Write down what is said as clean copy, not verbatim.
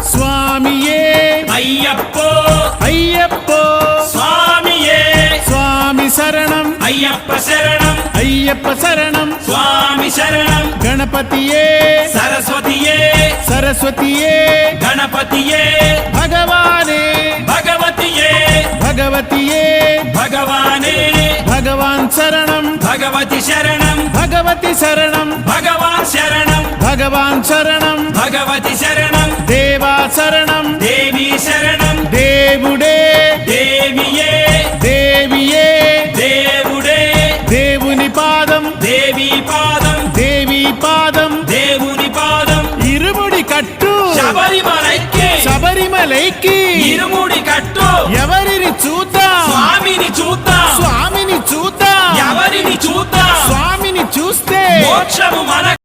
சுவாமியே ஐயப்போ ஐயப்போ சுவாமியே சுவாமி சரணம் ஐயப்ப சரணம் ஐயப்ப சரணம் சுவாமி சரணம் கணபதியே சரஸ்வதியே சரஸ்வதியே கணபதியே பகவானே பகவதியே பகவதியே பகவானே பகவான் சரணம் பகவதி சரணம் பகவதி சரணம் பகவான் சரணம் பகவான் சரணம் భగవతి శరణం దేవా శరణం దేవి శరణం దేవుడే దేవియే దేవియే దేవుడే దేవుని పాదం దేవి పాదం దేవి పాదం దేవుని పాదం ఇరుముడి కట్టు శబరిమలైకి శబరిమలైకి ఇరుముడి కట్టు ఎవరిని చూద్దాం స్వామిని చూద్దాం స్వామిని చూద్దాం ఎవరిని చూద్దాం స్వామిని చూస్తే మోక్షము మన